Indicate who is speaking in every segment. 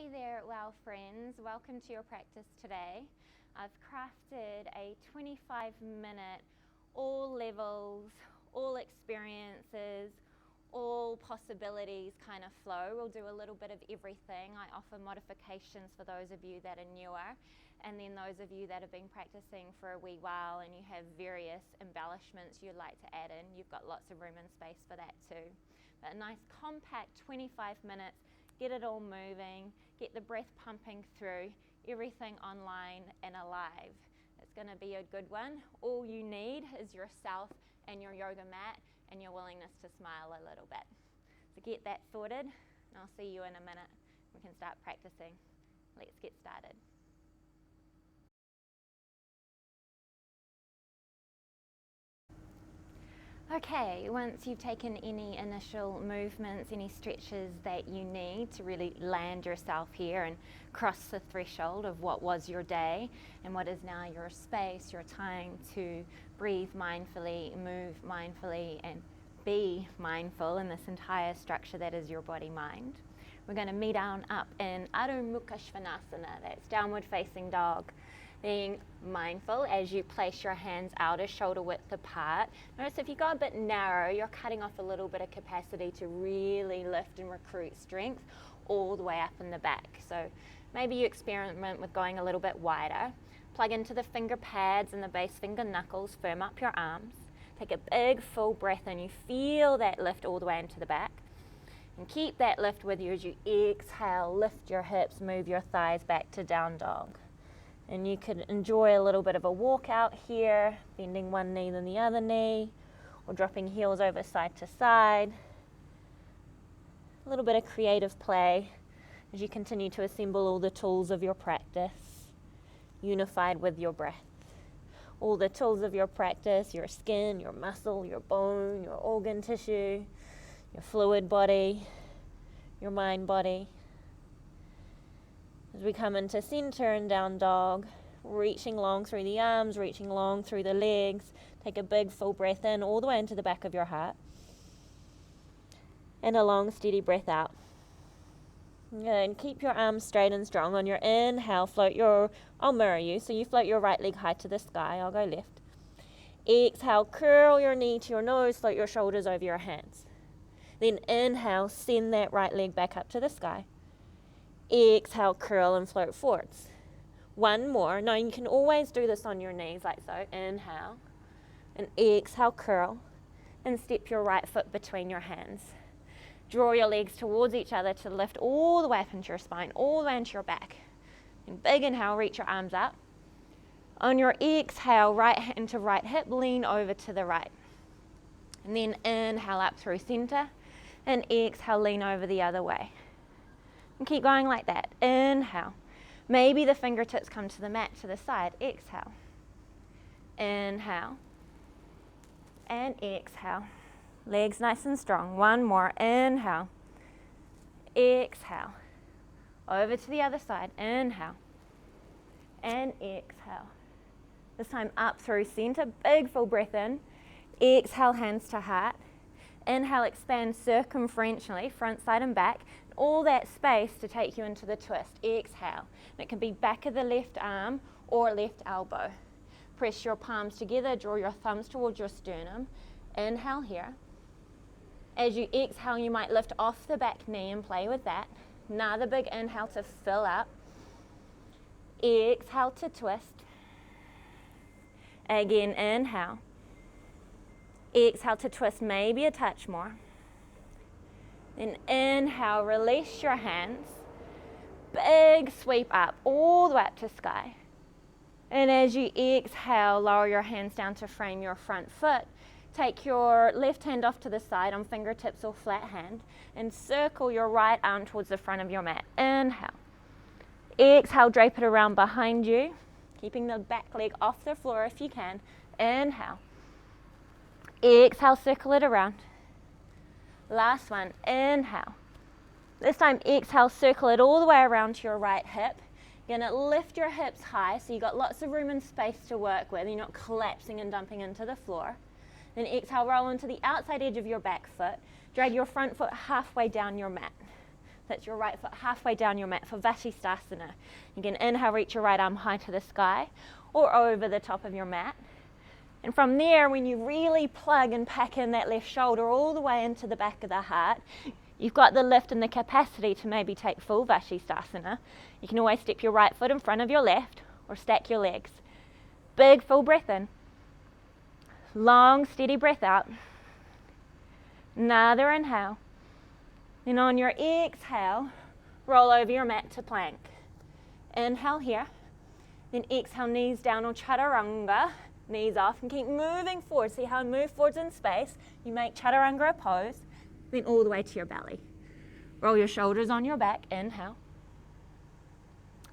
Speaker 1: Hey there, well friends, welcome to your practice today. I've crafted a 25-minute, all levels, all experiences, all possibilities kind of flow. We'll do a little bit of everything. I offer modifications for those of you that are newer, and then those of you that have been practicing for a wee while and you have various embellishments you'd like to add in. You've got lots of room and space for that too. But a nice compact 25 minutes, get it all moving, get the breath pumping through, everything online and alive. It's going to be a good one. All you need is yourself and your yoga mat and your willingness to smile a little bit. So get that sorted, and I'll see you in a minute. We can start practicing. Let's get started. Okay, once you've taken any initial movements, any stretches that you need to really land yourself here and cross the threshold of what was your day and what is now your space, your time to breathe mindfully, move mindfully, and be mindful in this entire structure that is your body-mind. We're going to meet down up in Adho Mukha Svanasana, that's downward facing dog. Being mindful as you place your hands outer shoulder width apart. Notice if you go a bit narrow, you're cutting off a little bit of capacity to really lift and recruit strength all the way up in the back. So maybe you experiment with going a little bit wider. Plug into the finger pads and the base finger knuckles, firm up your arms. Take a big full breath in. You feel that lift all the way into the back. And keep that lift with you as you exhale, lift your hips, move your thighs back to down dog. And you could enjoy a little bit of a walk out here, bending one knee then the other knee, or dropping heels over side to side. A little bit of creative play as you continue to assemble all the tools of your practice, unified with your breath. All the tools of your practice, your skin, your muscle, your bone, your organ tissue, your fluid body, your mind body. As we come into center and down dog, reaching long through the arms, reaching long through the legs. Take a big full breath in all the way into the back of your heart. And a long steady breath out. And keep your arms straight and strong. On your inhale, I'll mirror you, so you float your right leg high to the sky. I'll go left. Exhale, curl your knee to your nose, float your shoulders over your hands. Then inhale, send that right leg back up to the sky. Exhale, curl and float forwards. One more. Now you can always do this on your knees like so. Inhale and exhale, curl, and step your right foot between your hands. Draw your legs towards each other to lift all the way up into your spine, all the way into your back. And big inhale, reach your arms up. On your exhale, right hand to right hip, lean over to the right. And then inhale up through center, and exhale, lean over the other way. And keep going like that. Inhale. Maybe the fingertips come to the mat to the side. Exhale. Inhale. And exhale. Legs nice and strong. One more. Inhale. Exhale. Over to the other side. Inhale. And exhale. This time up through center. Big full breath in. Exhale, hands to heart. Inhale, expand circumferentially, front, side and back. All that space to take you into the twist. Exhale. And it can be back of the left arm or left elbow. Press your palms together, draw your thumbs towards your sternum. Inhale here. As you exhale, you might lift off the back knee and play with that. Another big inhale to fill up. Exhale to twist. Again, inhale. Exhale to twist, maybe a touch more. Then inhale, release your hands. Big sweep up, all the way up to sky. And as you exhale, lower your hands down to frame your front foot. Take your left hand off to the side on fingertips or flat hand and circle your right arm towards the front of your mat. Inhale. Exhale, drape it around behind you, keeping the back leg off the floor if you can. Inhale. Exhale, circle it around. Last one, inhale. This time, exhale, circle it all the way around to your right hip. You're going to lift your hips high so you've got lots of room and space to work with. You're not collapsing and dumping into the floor. Then exhale, roll onto the outside edge of your back foot. Drag your front foot halfway down your mat. That's your right foot halfway down your mat for Vashisthasana. You can inhale, reach your right arm high to the sky or over the top of your mat. And from there, when you really plug and pack in that left shoulder all the way into the back of the heart, you've got the lift and the capacity to maybe take full Vashisthasana. You can always step your right foot in front of your left or stack your legs. Big full breath in. Long, steady breath out. Another inhale. Then on your exhale, roll over your mat to plank. Inhale here. Then exhale, knees down or chaturanga. Knees off and keep moving forward. See how I move forwards in space. You make chaturanga a pose. Then all the way to your belly. Roll your shoulders on your back. Inhale.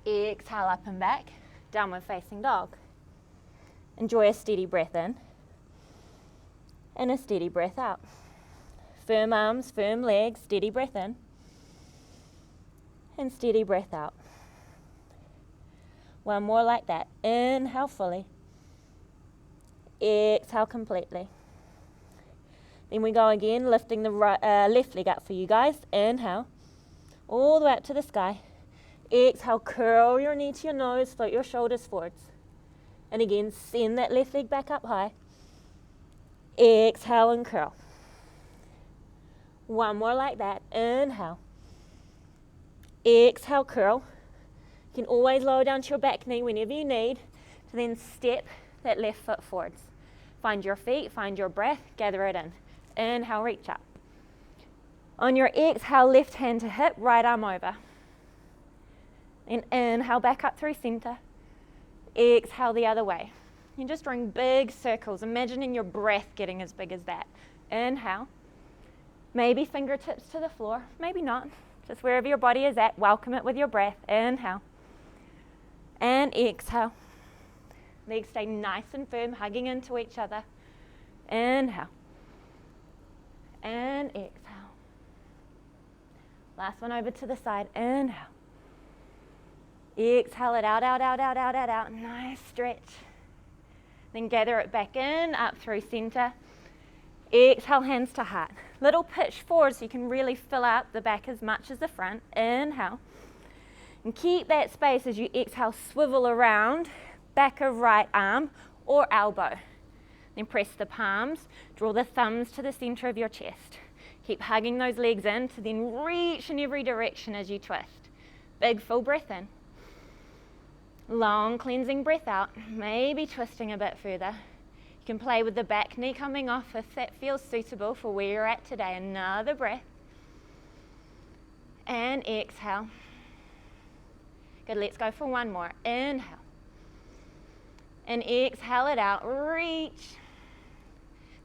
Speaker 1: Exhale, up and back. Downward facing dog. Enjoy a steady breath in. And a steady breath out. Firm arms, firm legs, steady breath in. And steady breath out. One more like that. Inhale fully. Exhale completely. Then we go again, lifting the left leg up for you guys. Inhale. All the way up to the sky. Exhale, curl your knee to your nose, float your shoulders forwards. And again, send that left leg back up high. Exhale and curl. One more like that. Inhale. Exhale, curl. You can always lower down to your back knee whenever you need to then step that left foot forwards. Find your feet, find your breath, gather it in. Inhale, reach up. On your exhale, left hand to hip, right arm over. Then inhale, back up through center. Exhale the other way. You're just drawing big circles, imagining your breath getting as big as that. Inhale. Maybe fingertips to the floor, maybe not. Just wherever your body is at, welcome it with your breath. Inhale. And exhale. Legs stay nice and firm, hugging into each other. Inhale. And exhale. Last one over to the side. Inhale. Exhale it out, out, out, out, out, out, out. Nice stretch. Then gather it back in, up through center. Exhale, hands to heart. Little pitch forward so you can really fill up the back as much as the front. Inhale. And keep that space as you exhale, swivel around, back of right arm or elbow. Then press the palms, draw the thumbs to the center of your chest. Keep hugging those legs in to then reach in every direction as you twist. Big full breath in. Long cleansing breath out, maybe twisting a bit further. You can play with the back knee coming off if that feels suitable for where you're at today. Another breath. And exhale. Good, let's go for one more. Inhale. And exhale it out, reach.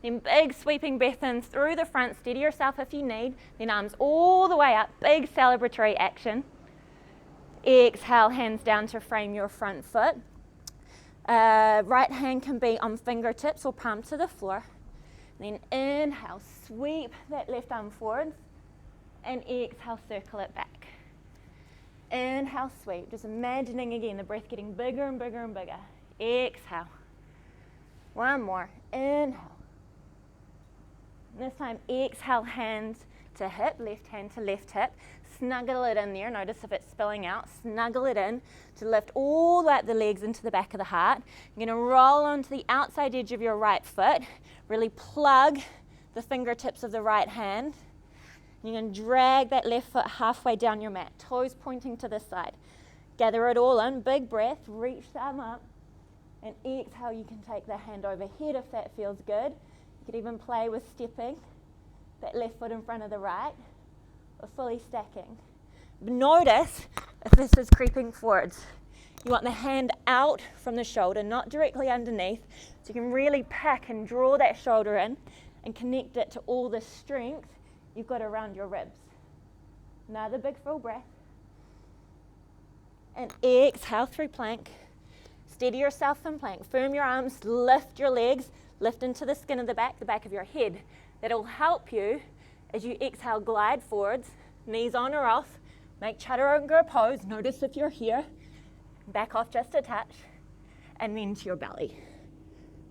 Speaker 1: Then big sweeping breath in through the front, steady yourself if you need. Then arms all the way up, big celebratory action. Exhale, hands down to frame your front foot. Right hand can be on fingertips or palm to the floor. Then inhale, sweep that left arm forward. And exhale, circle it back. Inhale, sweep. Just imagining again the breath getting bigger and bigger and bigger. Exhale. One more. Inhale. This time, exhale, hands to hip, left hand to left hip. Snuggle it in there. Notice if it's spilling out. Snuggle it in to lift all the way up the legs into the back of the heart. You're going to roll onto the outside edge of your right foot. Really plug the fingertips of the right hand. You're going to drag that left foot halfway down your mat. Toes pointing to the side. Gather it all in. Big breath. Reach the arm up. And exhale, you can take the hand overhead if that feels good. You could even play with stepping that left foot in front of the right or fully stacking. Notice if this is creeping forwards. You want the hand out from the shoulder, not directly underneath, so you can really pack and draw that shoulder in and connect it to all the strength you've got around your ribs. Another big full breath. And exhale through plank. Steady yourself in plank. Firm your arms, lift your legs, lift into the skin of the back of your head. That'll help you as you exhale, glide forwards, knees on or off. Make chaturanga pose. Notice if you're here. Back off just a touch. And then to your belly.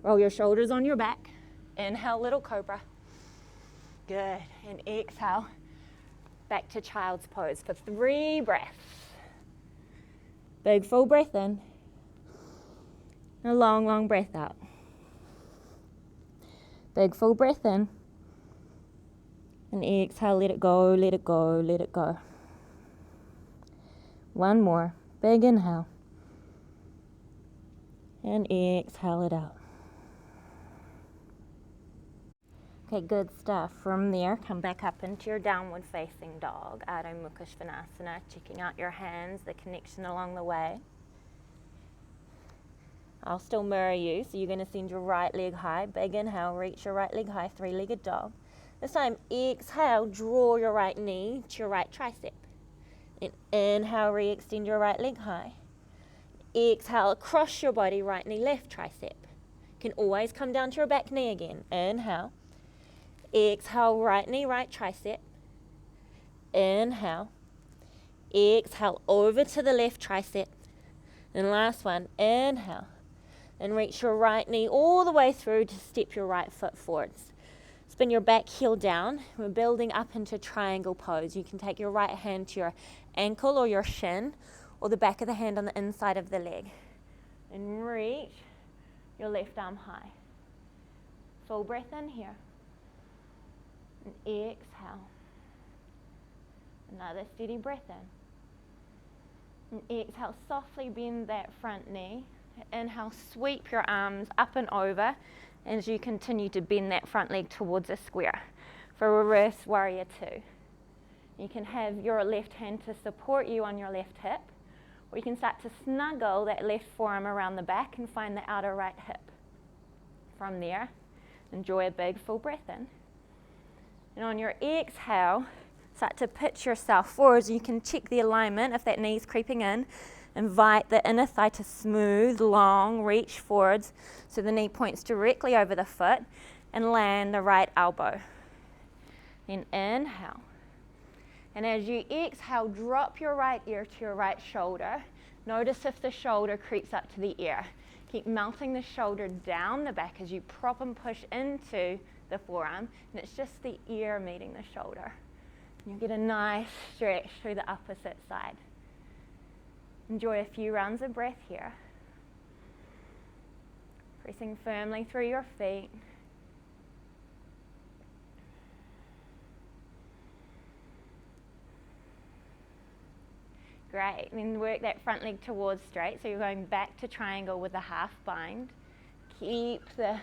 Speaker 1: Roll your shoulders on your back. Inhale, little cobra. Good. And exhale. Back to child's pose for 3 breaths. Big full breath in. And a long, long breath out. Big full breath in. And exhale, let it go, let it go, let it go. One more. Big inhale. And exhale it out. Okay, good stuff. From there, come back up into your downward facing dog, Adho Mukha Svanasana, checking out your hands, the connection along the way. I'll still mirror you, so you're going to send your right leg high. Big inhale, reach your right leg high, 3-legged dog. This time, exhale, draw your right knee to your right tricep. And inhale, re-extend your right leg high. Exhale, across your body, right knee, left tricep. You can always come down to your back knee again. Inhale. Exhale, right knee, right tricep. Inhale. Exhale, over to the left tricep. And last one, inhale. And reach your right knee all the way through to step your right foot forwards. Spin your back heel down. We're building up into triangle pose. You can take your right hand to your ankle or your shin, or the back of the hand on the inside of the leg. And reach your left arm high. Full breath in here. And exhale. Another steady breath in. And exhale, softly bend that front knee. Inhale, sweep your arms up and over as you continue to bend that front leg towards a square for reverse warrior 2. You can have your left hand to support you on your left hip, or you can start to snuggle that left forearm around the back and find the outer right hip. From there, enjoy a big full breath in. And on your exhale, start to pitch yourself forwards. You can check the alignment if that knee's creeping in. Invite the inner thigh to smooth, long, reach forwards so the knee points directly over the foot, and land the right elbow. Then inhale. And as you exhale, drop your right ear to your right shoulder. Notice if the shoulder creeps up to the ear. Keep melting the shoulder down the back as you prop and push into the forearm, and it's just the ear meeting the shoulder. You get a nice stretch through the opposite side. Enjoy a few rounds of breath here. Pressing firmly through your feet. Great, then work that front leg towards straight. So you're going back to triangle with a half bind. Keep the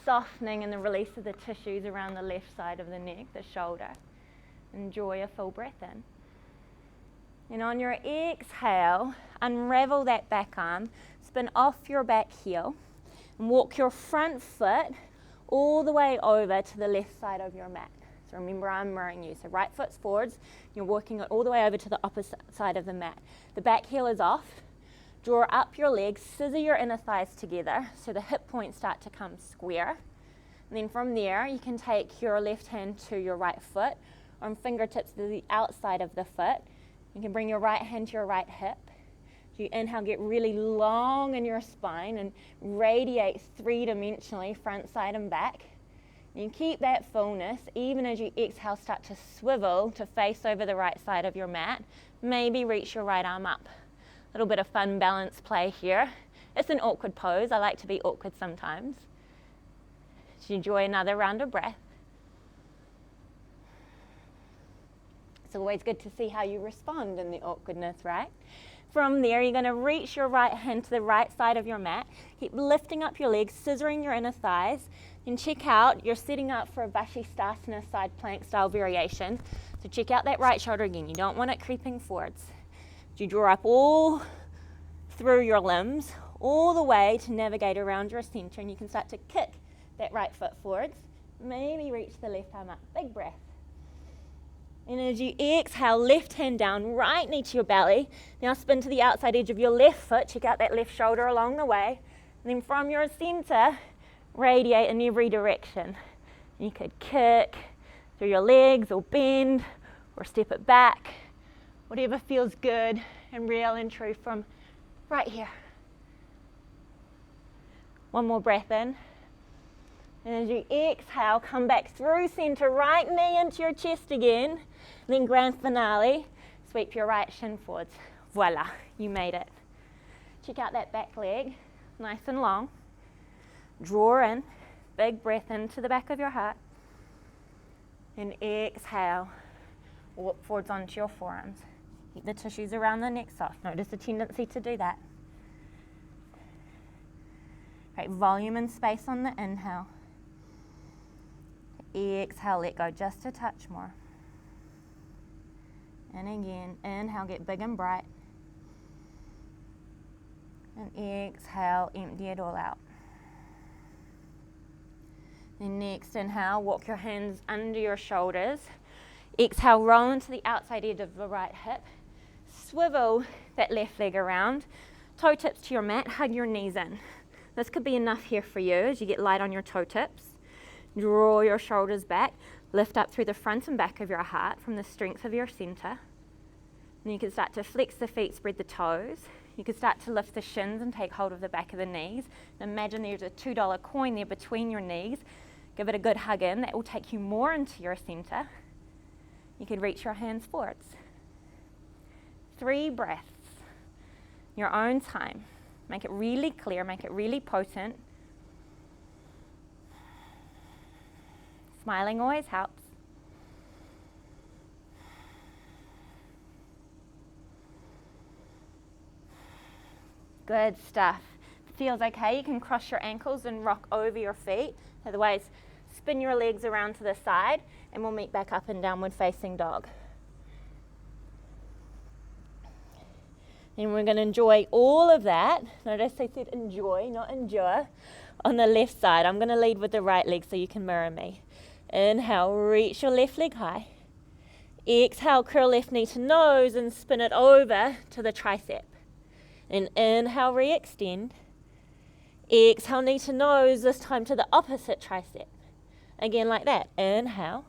Speaker 1: softening and the release of the tissues around the left side of the neck, the shoulder. Enjoy a full breath in. And on your exhale, unravel that back arm, spin off your back heel, and walk your front foot all the way over to the left side of your mat. So remember, I'm mirroring you. So right foot's forwards, you're walking it all the way over to the opposite side of the mat. The back heel is off. Draw up your legs, scissor your inner thighs together so the hip points start to come square. And then from there, you can take your left hand to your right foot, or fingertips to the outside of the foot. You can bring your right hand to your right hip. As you inhale, get really long in your spine and radiate 3-dimensionally, front, side, and back. You keep that fullness even as you exhale, start to swivel to face over the right side of your mat. Maybe reach your right arm up. A little bit of fun balance play here. It's an awkward pose. I like to be awkward sometimes. So enjoy another round of breath. It's always good to see how you respond in the awkwardness, right? From there, you're going to reach your right hand to the right side of your mat. Keep lifting up your legs, scissoring your inner thighs. Then check out, you're setting up for a Vashisthasana side plank style variation. So check out that right shoulder again. You don't want it creeping forwards. You draw up all through your limbs, all the way to navigate around your center, and you can start to kick that right foot forwards. Maybe reach the left arm up. Big breath. And as you exhale, left hand down, right knee to your belly. Now spin to the outside edge of your left foot. Check out that left shoulder along the way. And then from your center, radiate in every direction. You could kick through your legs or bend or step it back. Whatever feels good and real and true from right here. One more breath in. And as you exhale, come back through center, right knee into your chest again. Then grand finale, sweep your right shin forwards. Voila, you made it. Check out that back leg, nice and long. Draw in, big breath into the back of your heart. And exhale, walk forwards onto your forearms. Keep the tissues around the neck soft. Notice the tendency to do that. Great, volume and space on the inhale. Exhale, let go just a touch more. And again, inhale, get big and bright. And exhale, empty it all out. Then next inhale, walk your hands under your shoulders. Exhale, roll into the outside edge of the right hip. Swivel that left leg around. Toe tips to your mat, hug your knees in. This could be enough here for you as you get light on your toe tips. Draw your shoulders back. Lift up through the front and back of your heart from the strength of your center. Then you can start to flex the feet, spread the toes. You can start to lift the shins and take hold of the back of the knees. And imagine there's a $2 coin there between your knees. Give it a good hug in. That will take you more into your center. You can reach your hands forwards. 3 breaths. Your own time. Make it really clear, make it really potent. Smiling always helps. Good stuff. If it feels okay, you can cross your ankles and rock over your feet. Otherwise, spin your legs around to the side and we'll meet back up in downward facing dog. And we're going to enjoy all of that. Notice I said enjoy, not endure. On the left side, I'm going to lead with the right leg so you can mirror me. Inhale, reach your left leg high. Exhale, curl left knee to nose and spin it over to the tricep. And inhale, re-extend. Exhale, knee to nose, this time to the opposite tricep. Again like that. Inhale.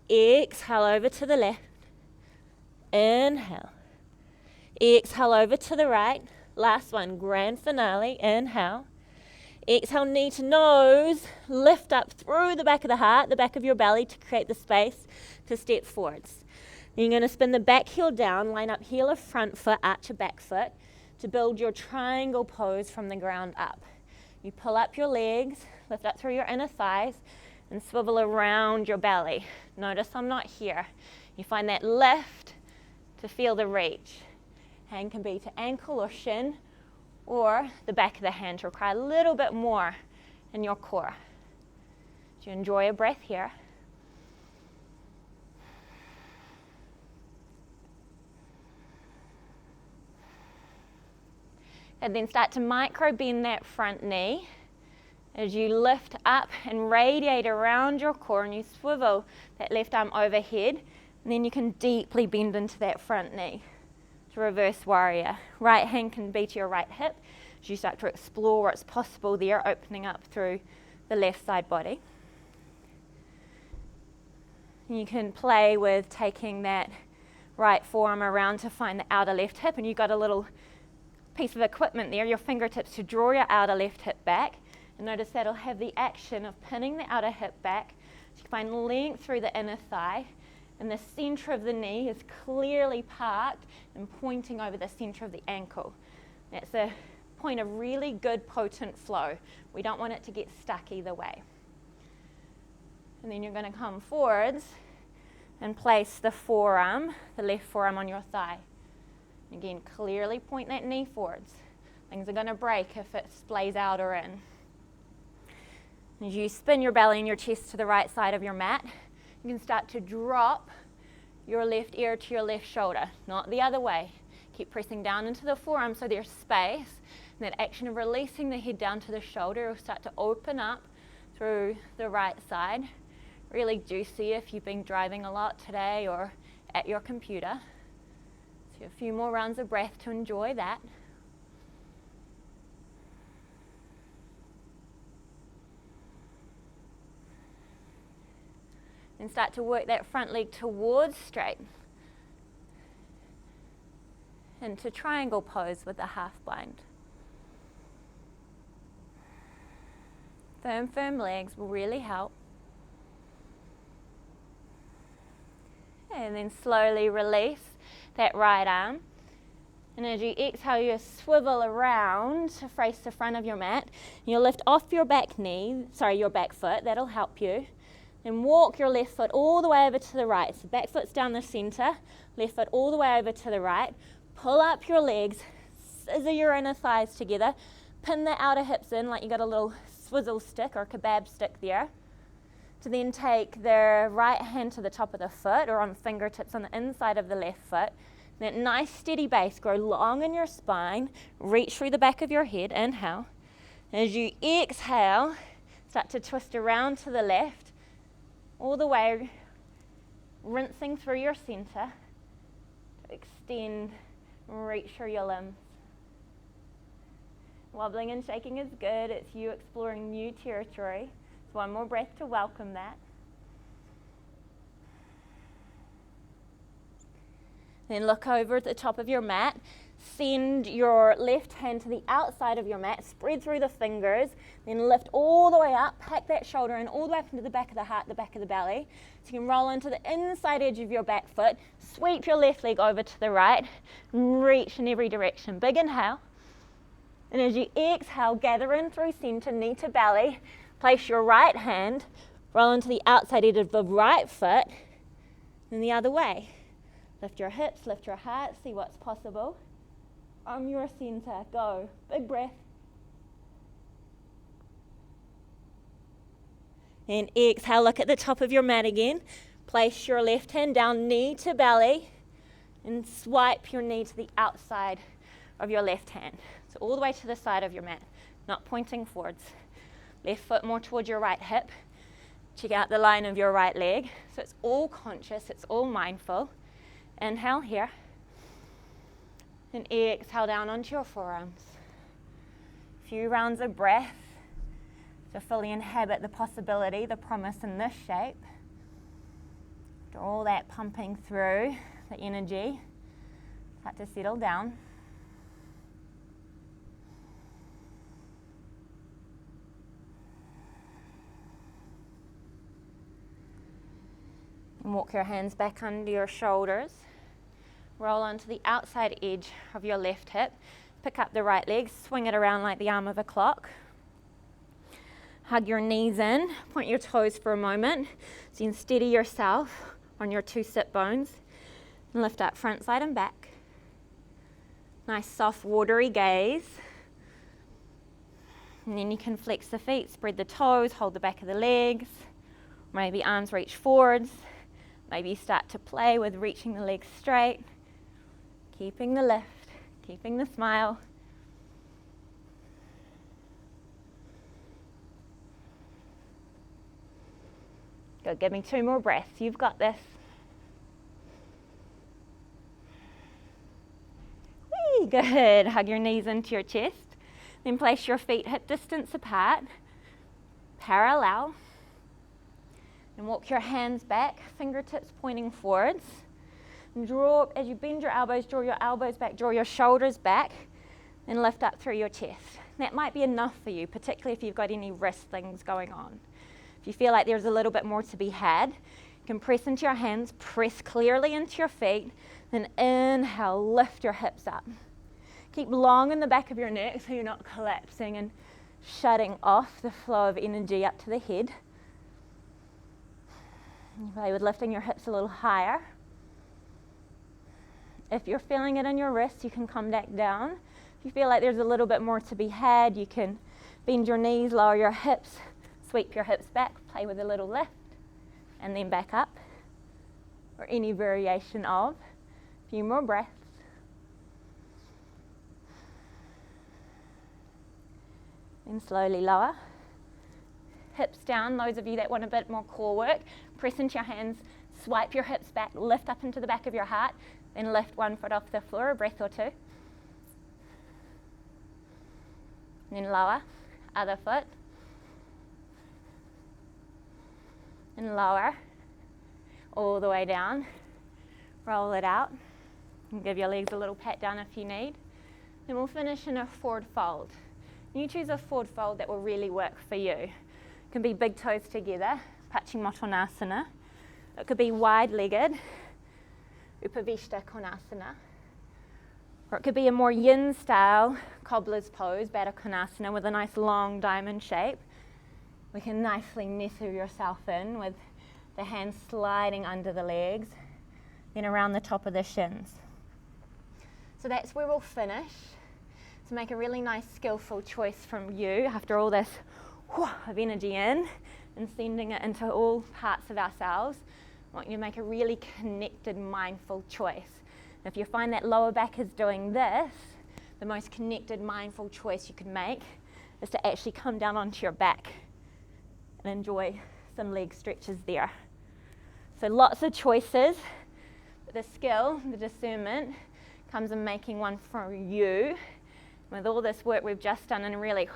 Speaker 1: Exhale over to the left. Inhale. Exhale over to the right. Last one, grand finale. Inhale. Exhale, knee to nose. Lift up through the back of the heart, the back of your belly to create the space to step forwards. Then you're going to spin the back heel down, line up heel of front foot, arch your back foot to build your triangle pose from the ground up. You pull up your legs, lift up through your inner thighs, and swivel around your belly. Notice I'm not here. You find that lift to feel the reach. Hand can be to ankle or shin, or the back of the hand to require a little bit more in your core. So you enjoy a breath here. And then start to micro bend that front knee as you lift up and radiate around your core and you swivel that left arm overhead, and then you can deeply bend into that front knee. To reverse warrior. Right hand can be to your right hip as you start to explore what's possible there, opening up through the left side body. You can play with taking that right forearm around to find the outer left hip, and you've got a little piece of equipment there, your fingertips, to draw your outer left hip back. And notice that'll have the action of pinning the outer hip back. So you find length through the inner thigh, and the center of the knee is clearly parked and pointing over the center of the ankle. That's a point of really good potent flow. We don't want it to get stuck either way. And then you're going to come forwards and place the forearm, the left forearm, on your thigh. Again, clearly point that knee forwards. Things are going to break if it splays out or in. As you spin your belly and your chest to the right side of your mat, you can start to drop your left ear to your left shoulder, not the other way. Keep pressing down into the forearm so there's space. And that action of releasing the head down to the shoulder will start to open up through the right side. Really juicy if you've been driving a lot today or at your computer. So a few more rounds of breath to enjoy that. And start to work that front leg towards straight. Into triangle pose with the half bind. Firm legs will really help. And then slowly release that right arm. And as you exhale, you swivel around to face the front of your mat. You'll lift off your back foot, that'll help you. And walk your left foot all the way over to the right. So back foot's down the center, left foot all the way over to the right. Pull up your legs, scissor your inner thighs together. Pin the outer hips in like you got a little swizzle stick or kebab stick there. To then take the right hand to the top of the foot or on fingertips on the inside of the left foot. That nice steady base, grow long in your spine, reach through the back of your head, inhale. As you exhale, start to twist around to the left, all the way, rinsing through your center. Extend, reach through your limbs. Wobbling and shaking is good, it's you exploring new territory. So one more breath to welcome that. Then look over at the top of your mat. Send your left hand to the outside of your mat. Spread through the fingers. Then lift all the way up. Pack that shoulder in all the way up into the back of the heart, the back of the belly. So you can roll into the inside edge of your back foot. Sweep your left leg over to the right. Reach in every direction. Big inhale. And as you exhale, gather in through center, knee to belly. Place your right hand. Roll into the outside edge of the right foot. And the other way. Lift your hips, lift your heart, see what's possible. Arm your center, go. Big breath. And exhale, look at the top of your mat again. Place your left hand down, knee to belly, and swipe your knee to the outside of your left hand. So all the way to the side of your mat, not pointing forwards. Left foot more towards your right hip. Check out the line of your right leg. So it's all conscious, it's all mindful. Inhale here, and exhale down onto your forearms. A few rounds of breath to fully inhabit the possibility, the promise in this shape. After all that pumping through, the energy, start to settle down. And walk your hands back under your shoulders. Roll onto the outside edge of your left hip. Pick up the right leg, swing it around like the arm of a clock. Hug your knees in, point your toes for a moment. So you can steady yourself on your two sit bones. And lift up front, side and back. Nice soft watery gaze. And then you can flex the feet, spread the toes, hold the back of the legs. Maybe arms reach forwards. Maybe you start to play with reaching the legs straight. Keeping the lift, keeping the smile. Good, give me 2 more breaths. You've got this. Whee, good. Hug your knees into your chest. Then place your feet hip distance apart, parallel. And walk your hands back, fingertips pointing forwards. And draw, as you bend your elbows back, draw your shoulders back, and lift up through your chest. That might be enough for you, particularly if you've got any wrist things going on. If you feel like there's a little bit more to be had, you can press into your hands, press clearly into your feet, then inhale, lift your hips up. Keep long in the back of your neck so you're not collapsing and shutting off the flow of energy up to the head. You play with lifting your hips a little higher. If you're feeling it in your wrists, you can come back down. If you feel like there's a little bit more to be had, you can bend your knees, lower your hips, sweep your hips back, play with a little lift, and then back up, or any variation of. A few more breaths. And slowly lower. Hips down, those of you that want a bit more core work, press into your hands, swipe your hips back, lift up into the back of your heart, then lift one foot off the floor, a breath or two. Then lower, other foot. And lower, all the way down. Roll it out. And give your legs a little pat down if you need. Then we'll finish in a forward fold. You choose a forward fold that will really work for you. It can be big toes together, Paschimottanasana. It could be wide-legged, Upavishta Konasana. Or it could be a more yin style, cobbler's pose, Baddha Konasana, with a nice long diamond shape. We can nicely nestle yourself in with the hands sliding under the legs, then around the top of the shins. So that's where we'll finish. To make a really nice, skillful choice from you after all this of energy in and sending it into all parts of ourselves. I want you to make a really connected, mindful choice. If you find that lower back is doing this, the most connected, mindful choice you could make is to actually come down onto your back and enjoy some leg stretches there. So lots of choices, but the skill, the discernment, comes in making one for you. With all this work we've just done in a really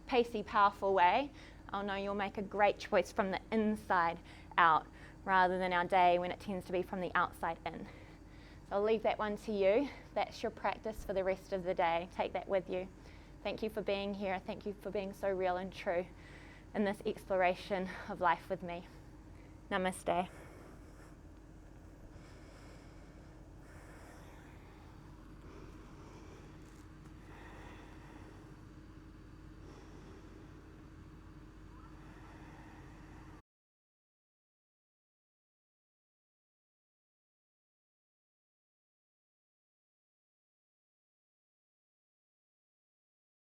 Speaker 1: pacey, powerful way, I'll know you'll make a great choice from the inside out rather than our day when it tends to be from the outside in. So I'll leave that one to you. That's your practice for the rest of the day. Take that with you. Thank you for being here. Thank you for being so real and true in this exploration of life with me. Namaste.